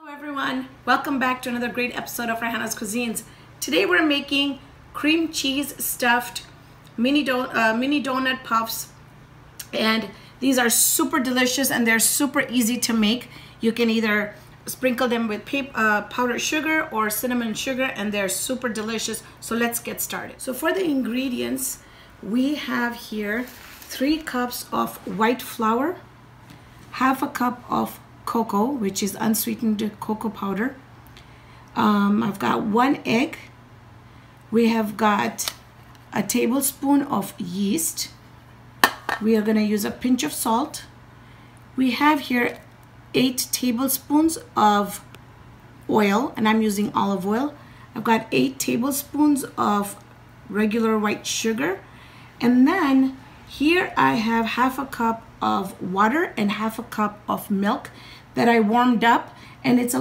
Hello everyone, welcome back to another great episode of Raihana's Cuisines. Today we're making cream cheese stuffed mini donut puffs, and these are super delicious and they're super easy to make. You can either sprinkle them with powdered sugar or cinnamon sugar, and they're super delicious. So let's get started. So for the ingredients, we have here 3 cups of white flour, half a cup of cocoa, which is unsweetened cocoa powder. I've got 1 egg. We have got a tablespoon of yeast. We are going to use a pinch of salt. We have here 8 tablespoons of oil, and I'm using olive oil. I've got 8 tablespoons of regular white sugar, and then here I have half a cup of water and half a cup of milk that I warmed up, and it's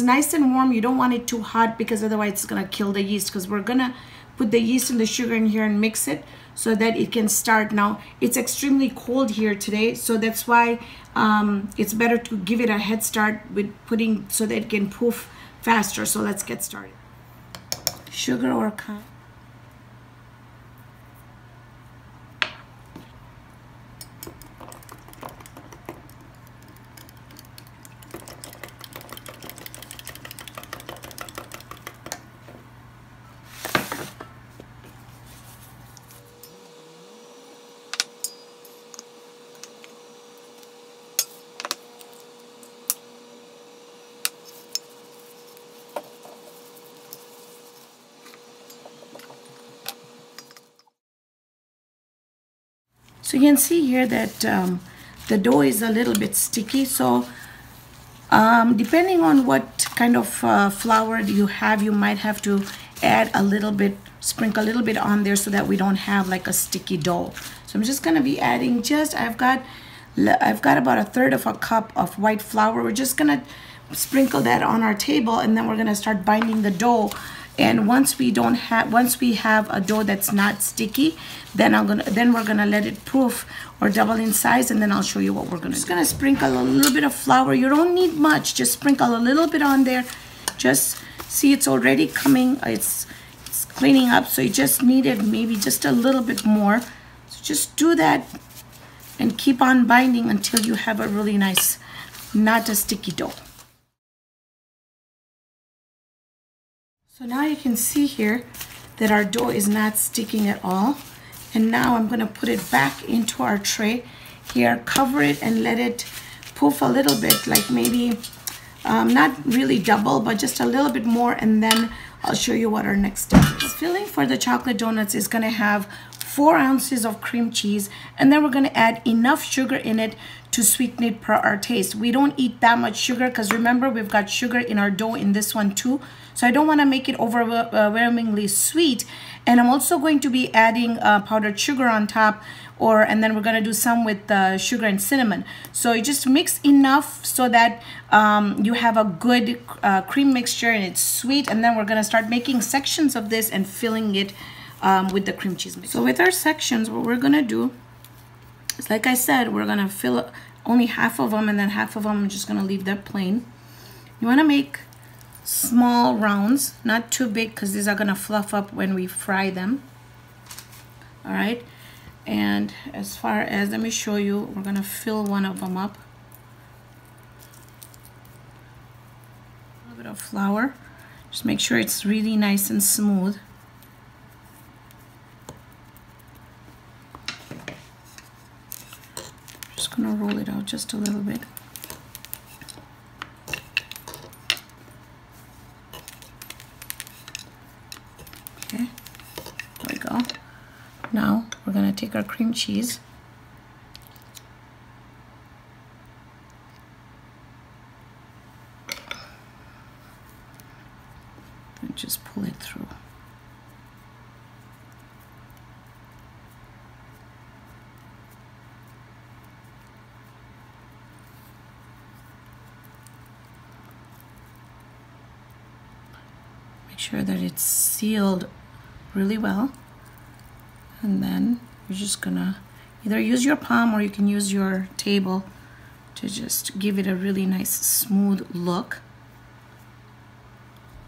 nice and warm. You don't want it too hot because otherwise it's gonna kill the yeast, because we're gonna put the yeast and the sugar in here and mix it so that it can start. Now it's extremely cold here today, so that's why it's better to give it a head start with putting so that it can poof faster. So let's get started. Sugar or coffee. So you can see here that the dough is a little bit sticky. So depending on what kind of flour you have, you might have to add a little bit, sprinkle a little bit on there so that we don't have like a sticky dough. So I'm just going to be adding I've got about 1/3 of a cup of white flour. We're just going to sprinkle that on our table, and then we're going to start binding the dough. And once we have a dough that's not sticky, then we're gonna let it proof or double in size, and then I'll show you what we're gonna do. Just gonna sprinkle a little bit of flour. You don't need much, just sprinkle a little bit on there. Just see, it's already coming, it's cleaning up, so you just needed maybe just a little bit more. So just do that and keep on binding until you have a really nice, not a sticky dough. So now you can see here that our dough is not sticking at all. And now I'm going to put it back into our tray here, cover it and let it poof a little bit, like maybe not really double, but just a little bit more, and then I'll show you what our next step is. The filling for the chocolate donuts is going to have 4 ounces of cream cheese, and then we're going to add enough sugar in it to sweeten it per our taste. We don't eat that much sugar because remember, we've got sugar in our dough in this one too. So I don't want to make it overwhelmingly sweet. And I'm also going to be adding powdered sugar on top, and then we're going to do some with sugar and cinnamon. So you just mix enough so that you have a good cream mixture and it's sweet. And then we're going to start making sections of this and filling it with the cream cheese mix. So with our sections, what we're going to do is, like I said, we're going to fill only half of them, and then half of them I'm just going to leave that plain. You want to make small rounds, not too big, because these are going to fluff up when we fry them. All right, and as far as, let me show you, we're going to fill one of them up. A little bit of flour, just make sure it's really nice and smooth. Just going to roll it out just a little bit. Okay, there we go. Now we're going to take our cream cheese and just pull it through. Make sure that it's sealed really well, and then you're just gonna either use your palm or you can use your table to just give it a really nice smooth look.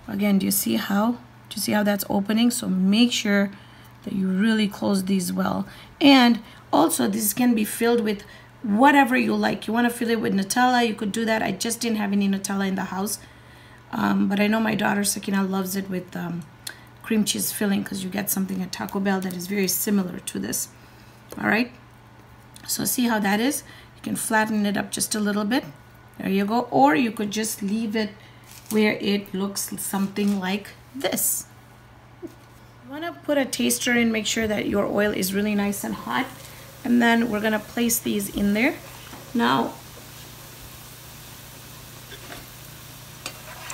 Again, do you see how that's opening? So make sure that you really close these well. And also, this can be filled with whatever you like. You want to fill it with Nutella, you could do that. I just didn't have any Nutella in the house, but I know my daughter Sakina loves it with cream cheese filling, because you get something at Taco Bell that is very similar to this. All right, so see how that is? You can flatten it up just a little bit. There you go. Or you could just leave it where it looks something like this. You want to put a taster in, make sure that your oil is really nice and hot, and then we're gonna place these in there. Now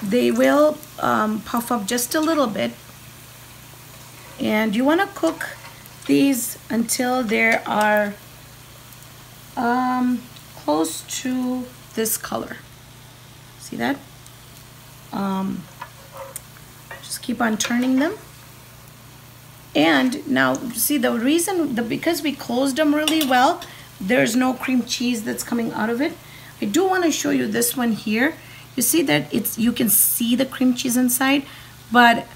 they will puff up just a little bit, and you want to cook these until they are close to this color. See that? Just keep on turning them. And now see, the reason, because we closed them really well, there's no cream cheese that's coming out of it. I do want to show you this one here. You see that you can see the cream cheese inside, but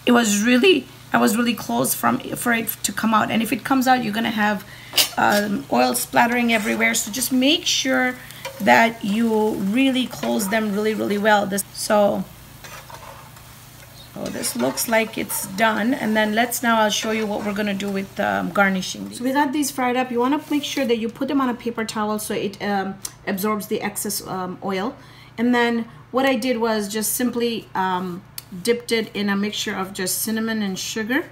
I was really close for it to come out. And if it comes out, you're gonna have oil splattering everywhere. So just make sure that you really close them really well. So this looks like it's done, and then I'll show you what we're gonna do with garnishing. So we got these fried up. You want to make sure that you put them on a paper towel so it absorbs the excess oil. And then what I did was just simply dipped it in a mixture of just cinnamon and sugar.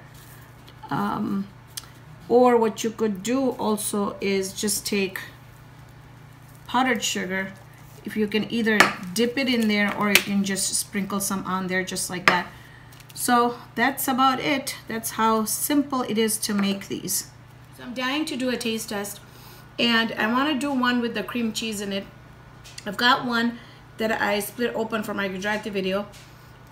Or what you could do also is just take powdered sugar. If you can either dip it in there, or you can just sprinkle some on there just like that. So that's about it. That's how simple it is to make these. So I'm dying to do a taste test, and I want to do one with the cream cheese in it. I've got one that I split open for my Gujarati video,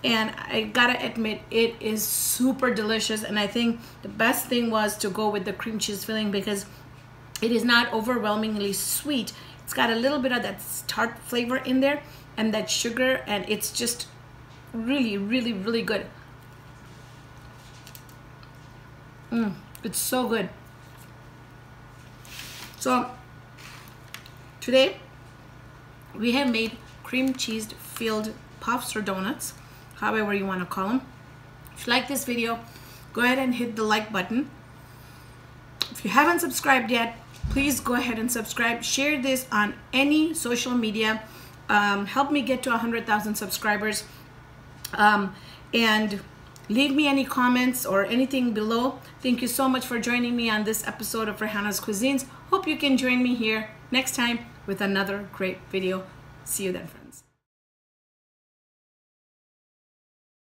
and I gotta admit, it is super delicious. And I think the best thing was to go with the cream cheese filling, because it is not overwhelmingly sweet. It's got a little bit of that tart flavor in there and that sugar, and it's just really good. It's so good. So today we have made cream cheese filled puffs or donuts, however you want to call them. If you like this video, go ahead and hit the like button. If you haven't subscribed yet, please go ahead and subscribe. Share this on any social media. Help me get to 100,000 subscribers. And leave me any comments or anything below. Thank you so much for joining me on this episode of Raihana's Cuisines. Hope you can join me here next time with another great video. See you then, friends.